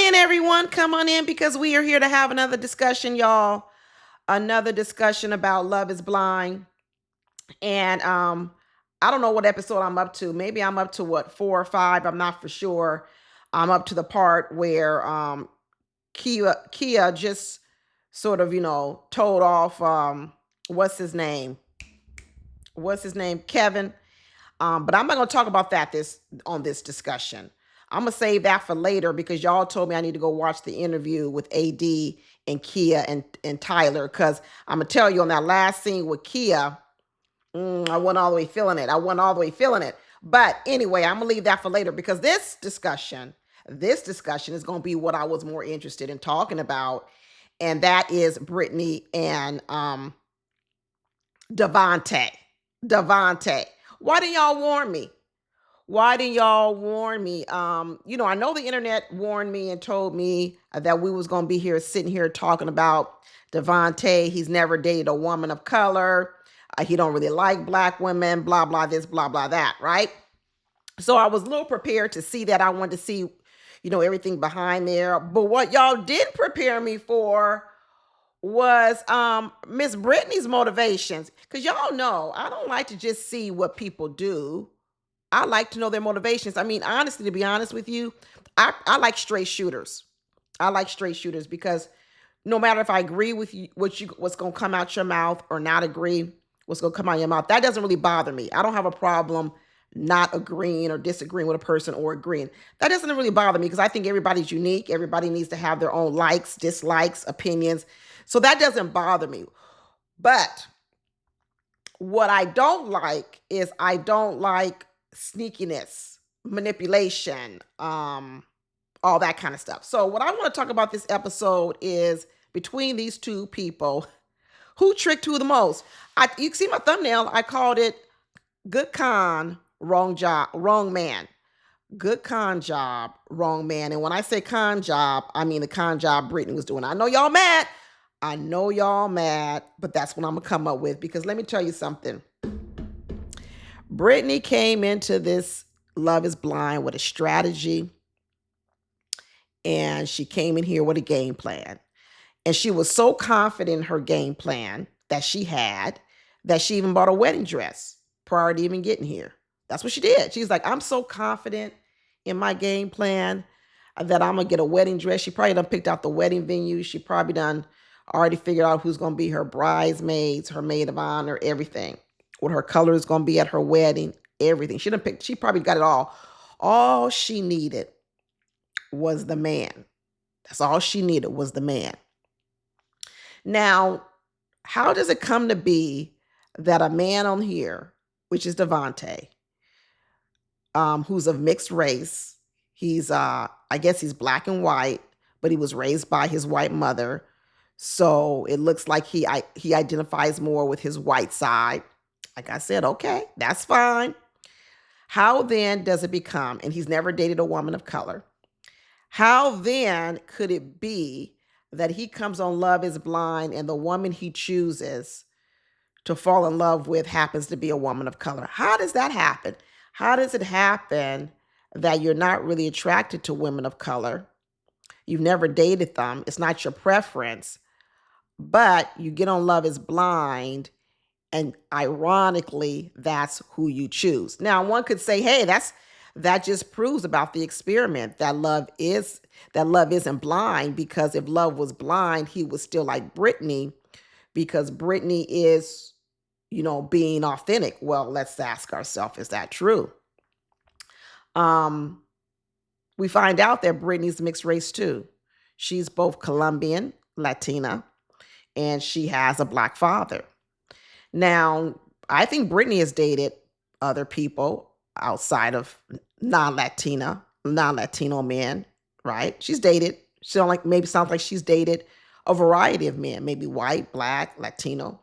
in, everyone. Come on in because we are here to have another discussion, y'all. Another discussion about Love is Blind. And I don't know what episode I'm up to. Maybe I'm up to what, 4 or 5. I'm not for sure. I'm up to the part where Kia just sort of, told off what's his name? Kevin. But I'm not gonna talk about that on this discussion. I'm gonna save that for later because y'all told me I need to go watch the interview with AD and Kia and Tyler. Because I'm gonna tell you on that last scene with Kia, I wasn't all the way feeling it. But anyway, I'm gonna leave that for later because this discussion is gonna be what I was more interested in talking about, and that is Brittany and Devonte. Devonte. Why didn't y'all warn me? I know the internet warned me and told me that we was going to be here sitting here talking about Devonte. He's never dated a woman of color. He don't really like black women, blah, blah, this, blah, blah, that, right? So I was a little prepared to see that. I wanted to see, everything behind there. But what y'all didn't prepare me for was Miss Brittany's motivations. Because y'all know, I don't like to just see what people do. I like to know their motivations. I mean, honestly, to be honest with you, I like straight shooters. I like straight shooters because no matter if I agree with you, what's going to come out your mouth or not agree, what's going to come out your mouth, that doesn't really bother me. I don't have a problem not agreeing or disagreeing with a person or agreeing. That doesn't really bother me because I think everybody's unique. Everybody needs to have their own likes, dislikes, opinions. So that doesn't bother me. But what I don't like is I don't like sneakiness, manipulation, all that kind of stuff. So what I want to talk about this episode is between these two people, who tricked who the most? You can see my thumbnail. I called it good con, wrong job, wrong man. Good con job, wrong man. And when I say con job, I mean the con job Brittany was doing. I know y'all mad, but that's what I'm going to come up with because let me tell you something. Brittany came into this Love is Blind with a strategy, and she came in here with a game plan. And she was so confident in her game plan that she had that she even bought a wedding dress prior to even getting here. That's what she did. She's like, I'm so confident in my game plan that I'm going to get a wedding dress. She probably done picked out the wedding venue. She probably done already figured out who's going to be her bridesmaids, her maid of honor, everything. What her color is going to be at her wedding, everything. She probably got it all. All she needed was the man. That's all she needed was the man. Now, how does it come to be that a man on here, which is Devonte, who's of mixed race, he's I guess he's black and white, but he was raised by his white mother. So it looks like he identifies more with his white side. Like I said, okay, that's fine. How then does it become, and he's never dated a woman of color, how then could it be that he comes on Love is Blind and the woman he chooses to fall in love with happens to be a woman of color? How does that happen? How does it happen that you're not really attracted to women of color? You've never dated them. It's not your preference, but you get on Love is Blind and ironically, that's who you choose. Now, one could say, hey, that just proves about the experiment that love isn't blind, because if love was blind, he would still like Brittany because Brittany is, being authentic. Well, let's ask ourselves, is that true? We find out that Brittany's mixed race too. She's both Colombian, Latina, and she has a black father. Now, I think Brittany has dated other people outside of non-Latino men, right? She's dated. Sounds like she's dated a variety of men, maybe white, black, Latino.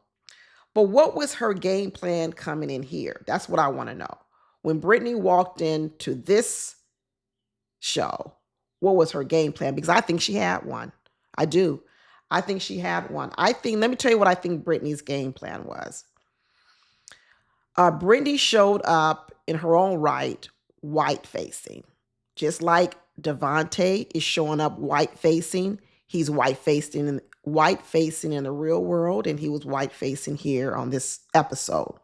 But what was her game plan coming in here? That's what I want to know. When Brittany walked into this show, what was her game plan? Because I think she had one. I do. I think she had one. Let me tell you what I think Brittany's game plan was. Brittany showed up in her own right, white facing, just like Devonte is showing up white facing. He's white facing in the real world, and he was white facing here on this episode.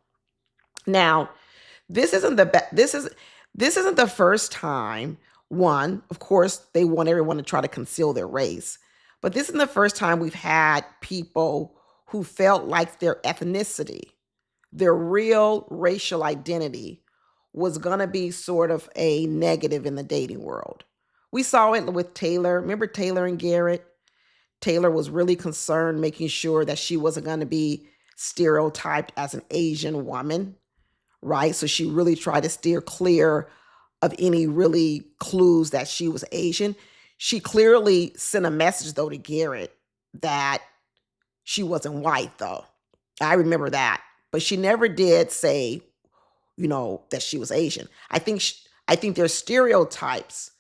Now, this isn't this isn't the first time. One, of course, they want everyone to try to conceal their race, but this isn't the first time we've had people who felt like their ethnicity, their real racial identity, was going to be sort of a negative in the dating world. We saw it with Taylor. Remember Taylor and Garrett? Taylor was really concerned making sure that she wasn't going to be stereotyped as an Asian woman, right? So she really tried to steer clear of any really clues that she was Asian. She clearly sent a message, though, to Garrett that she wasn't white, though. I remember that. But she never did say, that she was Asian. I think there's stereotypes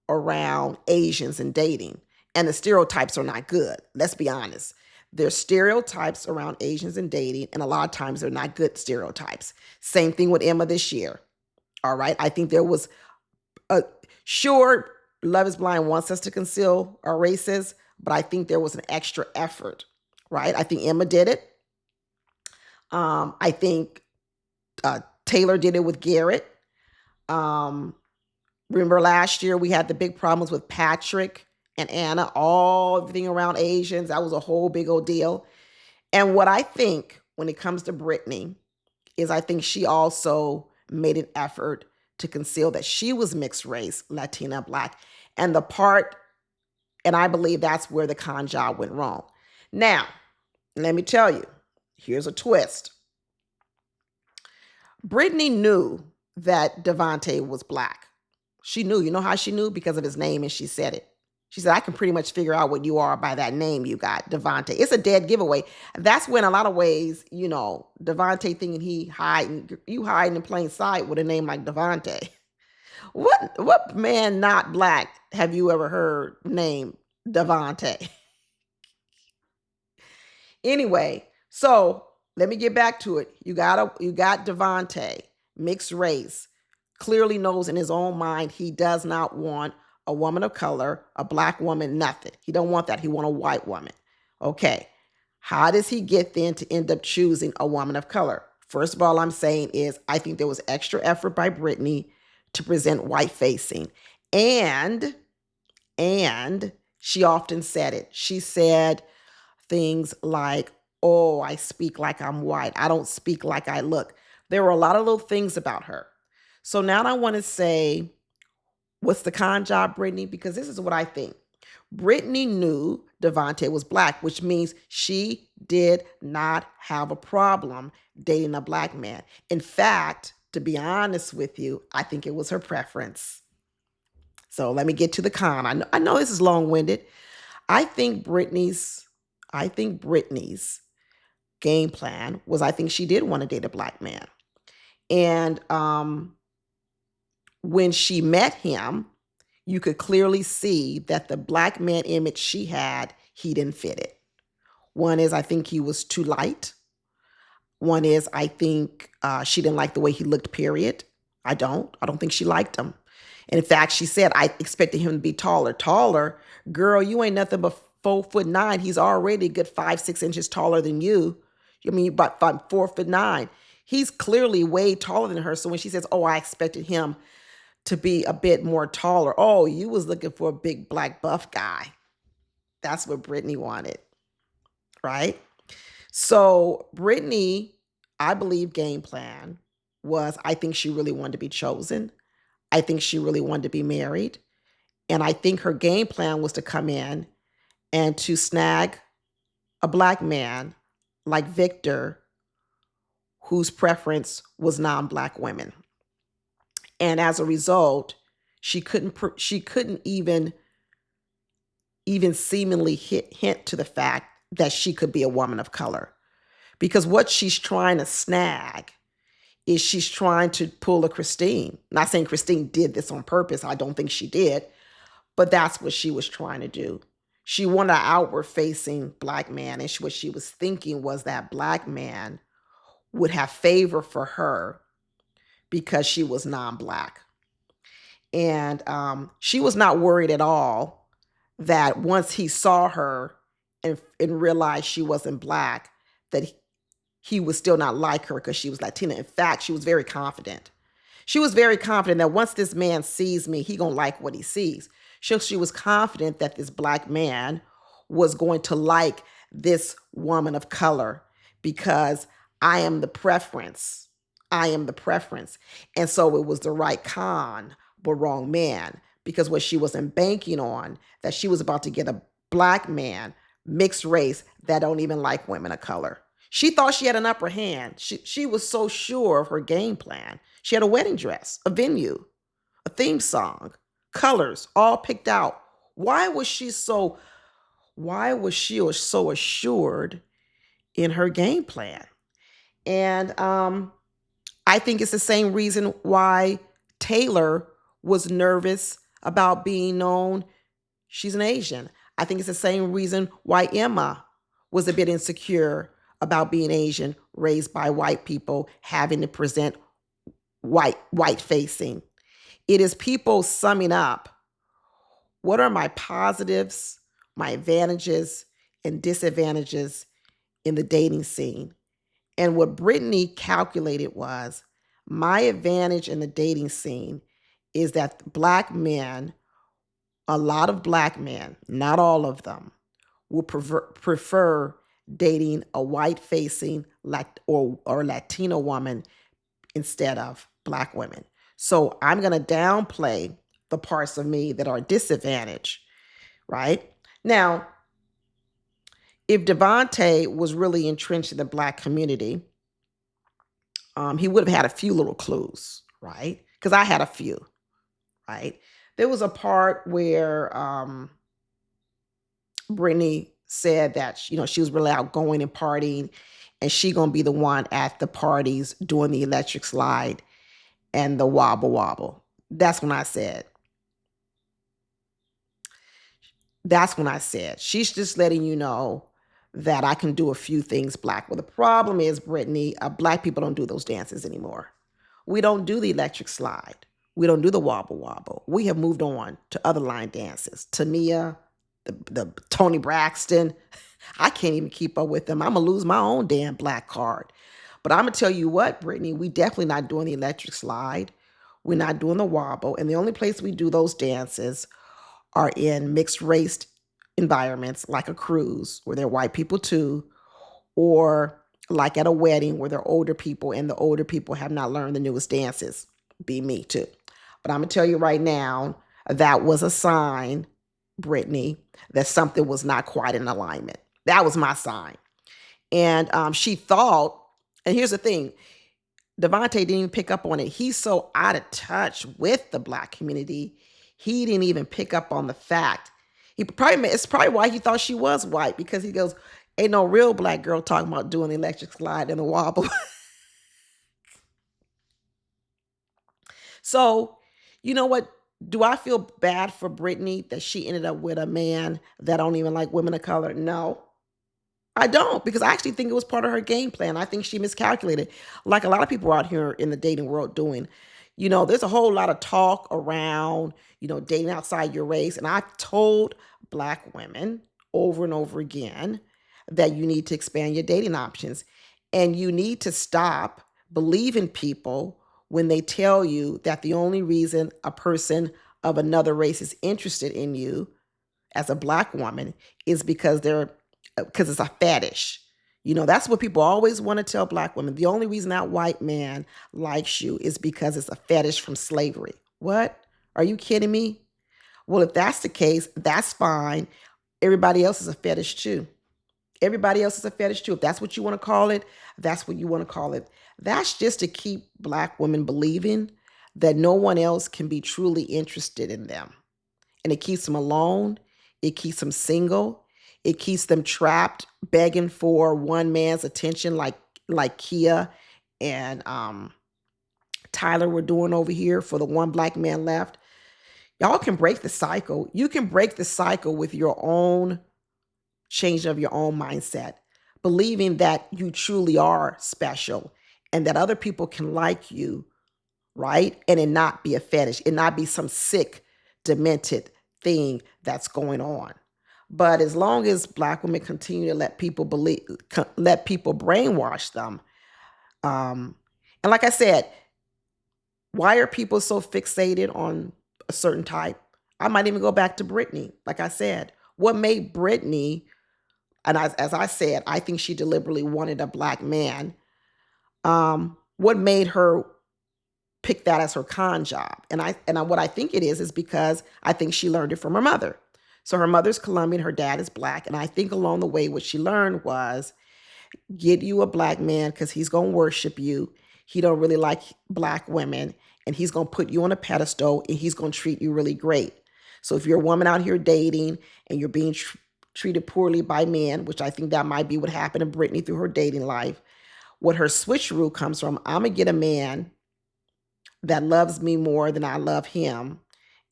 around Asians in dating, and the stereotypes are not good. Let's be honest. There's stereotypes around Asians in dating, and a lot of times they're not good stereotypes. Same thing with Emma this year. All right. I think there was sure, Love is Blind wants us to conceal our races, but I think there was an extra effort, right? I think Emma did it. I think Taylor did it with Garrett. Remember last year we had the big problems with Patrick and Anna, everything around Asians. That was a whole big old deal. And what I think when it comes to Brittany is I think she also made an effort to conceal that she was mixed race, Latina, Black. And I believe that's where the con job went wrong. Now, let me tell you, here's a twist. Brittany knew that Devonte was Black. She knew. You know how she knew? Because of his name, and she said it. She said, I can pretty much figure out what you are by that name you got, Devonte. It's a dead giveaway. That's when a lot of ways, Devonte thinking you hiding in plain sight with a name like Devonte. What man not Black have you ever heard named Devonte? Anyway, so let me get back to it. You got Devonte, mixed race, clearly knows in his own mind he does not want a woman of color, a Black woman, nothing. He don't want that. He want a white woman. Okay. How does he get then to end up choosing a woman of color? First of all, I'm saying is I think there was extra effort by Brittany to present white facing. And she often said it. She said things like, oh, I speak like I'm white. I don't speak like I look. There were a lot of little things about her. So now I want to say, what's the con job, Brittany? Because this is what I think. Brittany knew Devonte was Black, which means she did not have a problem dating a Black man. In fact, to be honest with you, I think it was her preference. So let me get to the con. I know this is long-winded. I think Brittany's game plan was I think she did want to date a Black man. And when she met him, you could clearly see that the Black man image she had, he didn't fit it. One is I think he was too light. One is I think she didn't like the way he looked, period. I don't think she liked him. And in fact, she said, I expected him to be taller. Taller? Girl, you ain't nothing but 4'9". He's already a good 5-6 inches taller than you. I mean, about 4'9". He's clearly way taller than her. So when she says, oh, I expected him to be a bit more taller. Oh, you was looking for a big Black buff guy. That's what Brittany wanted, right? So Brittany, I believe game plan was, I think she really wanted to be chosen. I think she really wanted to be married. And I think her game plan was to come in and to snag a Black man like Victor, whose preference was non-Black women. And as a result, she couldn't even seemingly hint to the fact that she could be a woman of color. Because what she's trying to snag is she's trying to pull a Christine. Not saying Christine did this on purpose. I don't think she did. But that's what she was trying to do. She wanted an outward-facing Black man. And what she was thinking was that Black man would have favor for her because she was non-Black. And she was not worried at all that once he saw her and realized she wasn't black, that he would still not like her because she was Latina. In fact, she was very confident. She was very confident that once this man sees me, he gonna like what he sees. She was confident that this black man was going to like this woman of color because I am the preference. I am the preference. And so it was the right con, but wrong man. Because what she wasn't banking on, that she was about to get a black man, mixed race, that don't even like women of color. She thought she had an upper hand. She was so sure of her game plan. She had a wedding dress, a venue, a theme song, colors, all picked out. Why was she so assured in her game plan? And I think it's the same reason why Taylor was nervous about being known she's an Asian. I think it's the same reason why Emma was a bit insecure about being Asian, raised by white people, having to present white facing. It is people summing up, what are my positives, my advantages, and disadvantages in the dating scene? And what Brittany calculated was, my advantage in the dating scene is that black men, a lot of black men, not all of them, will prefer dating a white-facing or Latino woman instead of black women. So I'm going to downplay the parts of me that are disadvantaged, right? Now, if Devonte was really entrenched in the black community, he would have had a few little clues, right? Because I had a few, right? There was a part where Brittany said that she was really outgoing and partying, and she gonna be the one at the parties doing the electric slide and the wobble wobble. That's when I said. She's just letting you know that I can do a few things black. Well, the problem is, Brittany, black people don't do those dances anymore. We don't do the electric slide. We don't do the wobble wobble. We have moved on to other line dances. Tania, the Tony Braxton. I can't even keep up with them. I'm going to lose my own damn black card. But I'm going to tell you what, Brittany, we definitely not doing the electric slide. We're not doing the wobble. And the only place we do those dances are in mixed race environments, like a cruise where there are white people too, or like at a wedding where there are older people and the older people have not learned the newest dances. Be me too. But I'm going to tell you right now, that was a sign, Brittany, that something was not quite in alignment. That was my sign. And she thought, and here's the thing, Devonte didn't even pick up on it. He's so out of touch with the black community, he didn't even pick up on the fact. It's probably why he thought she was white, because he goes, ain't no real black girl talking about doing the electric slide and the wobble. So, you know what? Do I feel bad for Brittany that she ended up with a man that don't even like women of color? No, I don't, because I actually think it was part of her game plan. I think she miscalculated, like a lot of people out here in the dating world doing. There's a whole lot of talk around, dating outside your race. And I've told black women over and over again that you need to expand your dating options. And you need to stop believing people when they tell you that the only reason a person of another race is interested in you as a black woman is because it's a fetish. That's what people always want to tell black women. The only reason that white man likes you is because it's a fetish from slavery. What? Are you kidding me? Well, if that's the case, that's fine. Everybody else is a fetish too. Everybody else is a fetish too. If that's what you want to call it, that's what you want to call it. That's just to keep black women believing that no one else can be truly interested in them. And it keeps them alone. It keeps them single. It keeps them trapped, begging for one man's attention, like Kia and Tyler were doing over here for the one black man left. Y'all can break the cycle. You can break the cycle with your own change of your own mindset, believing that you truly are special and that other people can like you right? And it not be a fetish. It not be some sick, demented thing that's going on. But as long as Black women continue to let people let people brainwash them, and like I said, why are people so fixated on a certain type? I might even go back to Brittany. Like I said, what made Brittany, and as I said, I think she deliberately wanted a Black man. What made her pick that as her con job? And what I think it is because I think she learned it from her mother. So her mother's Colombian, her dad is Black, and I think along the way what she learned was, get you a Black man because he's going to worship you. He don't really like Black women, and he's going to put you on a pedestal, and he's going to treat you really great. So if you're a woman out here dating and you're being treated poorly by men, which I think that might be what happened to Brittany through her dating life, what her switcheroo comes from, I'm going to get a man that loves me more than I love him,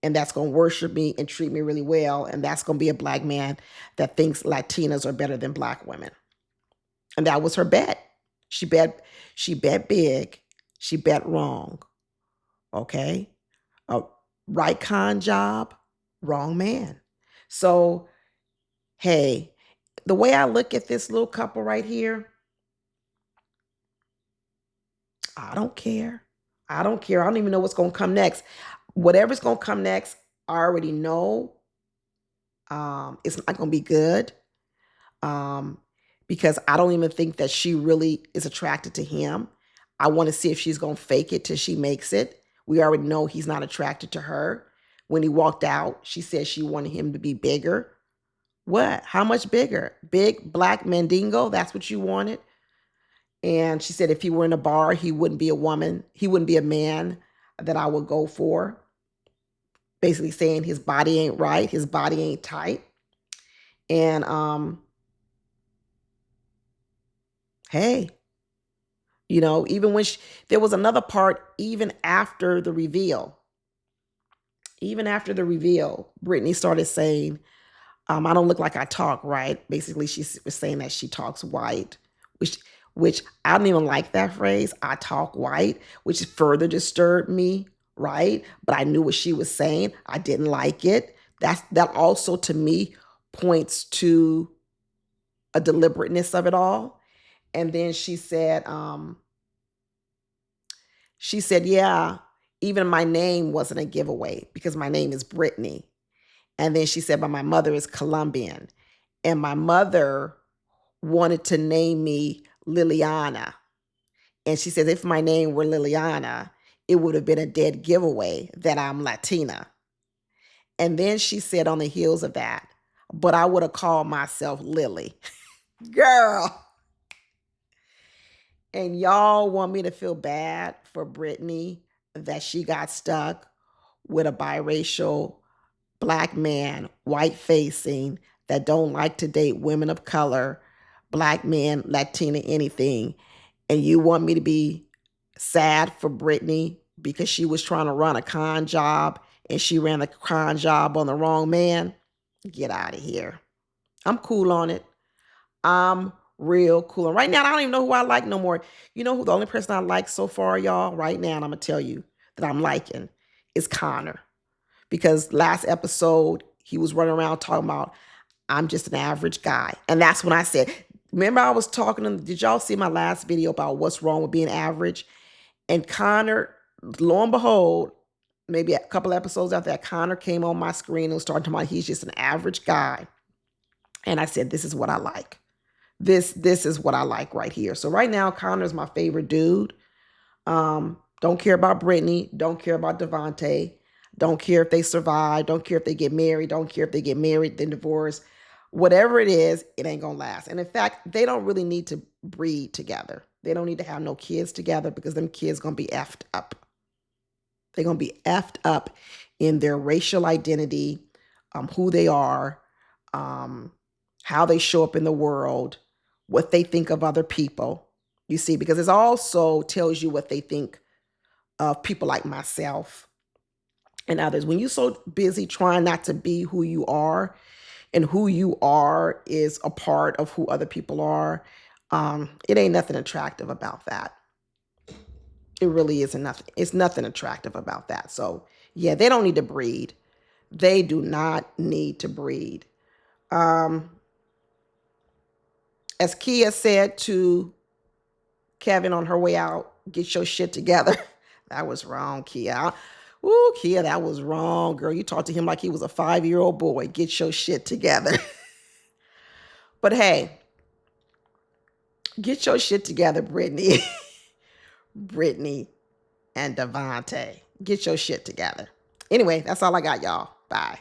and that's going to worship me and treat me really well, and that's going to be a Black man that thinks Latinas are better than Black women. And that was her bet. She bet big. She bet wrong. Okay? A right con job, wrong man. So, hey, the way I look at this little couple right here, I don't care. I don't care. I don't even know what's going to come next. Whatever's going to come next, I already know it's not going to be good. Because I don't even think that she really is attracted to him. I want to see if she's going to fake it till she makes it. We already know he's not attracted to her. When he walked out, she said she wanted him to be bigger. What? How much bigger? Big Black Mandingo? That's what you wanted? And she said if he were in a bar, he wouldn't be a woman. He wouldn't be a man that I would go for. Basically saying his body ain't right. His body ain't tight. And, hey, even when there was another part, even after the reveal, Brittany started saying, I don't look like I talk right. Basically, she was saying that she talks white, which I don't even like that phrase. I talk white, which further disturbed me, right? But I knew what she was saying. I didn't like it. That also to me points to a deliberateness of it all. And then she said, yeah, even my name wasn't a giveaway because my name is Brittany. And then she said, but my mother is Colombian. And my mother wanted to name me Liliana. And she said, if my name were Liliana, it would have been a dead giveaway that I'm Latina. And then she said on the heels of that, but I would have called myself Lily. Girl. And y'all want me to feel bad for Brittany that she got stuck with a biracial Black man, white facing, that don't like to date women of color, Black men, Latina, anything. And you want me to be sad for Brittany because she was trying to run a con job and she ran the con job on the wrong man? Get out of here. I'm cool on it. I'm real cool. And right now, I don't even know who I like no more. You know who the only person I like so far, y'all, right now, and I'm going to tell you that I'm liking, is Connor. Because last episode, he was running around talking about, I'm just an average guy. And that's when I said, remember I was talking, did y'all see my last video about what's wrong with being average? And Connor, lo and behold, maybe a couple episodes after that, Connor came on my screen and started talking about he's just an average guy. And I said, this is what I like. This is what I like right here. So right now, Connor's my favorite dude. Don't care about Brittany. Don't care about Devonte. Don't care if they survive. Don't care if they get married. Don't care if they get married, then divorce. Whatever it is, it ain't going to last. And in fact, they don't really need to breed together. They don't need to have no kids together because them kids going to be effed up. They're going to be effed up in their racial identity, who they are, how they show up in the world, what they think of other people. You see, because it also tells you what they think of people like myself and others. When you're so busy trying not to be who you are, and who you are is a part of who other people are, it ain't nothing attractive about that. It really isn't nothing. It's nothing attractive about that. So yeah, they don't need to breed. They do not need to breed. Um, as Kia said to Kevin on her way out, get your shit together. That was wrong, Kia. Ooh, Kia, that was wrong, girl. You talked to him like he was a 5-year-old boy. Get your shit together. But hey, get your shit together, Brittany. Brittany and Devonte. Get your shit together. Anyway, that's all I got, y'all. Bye.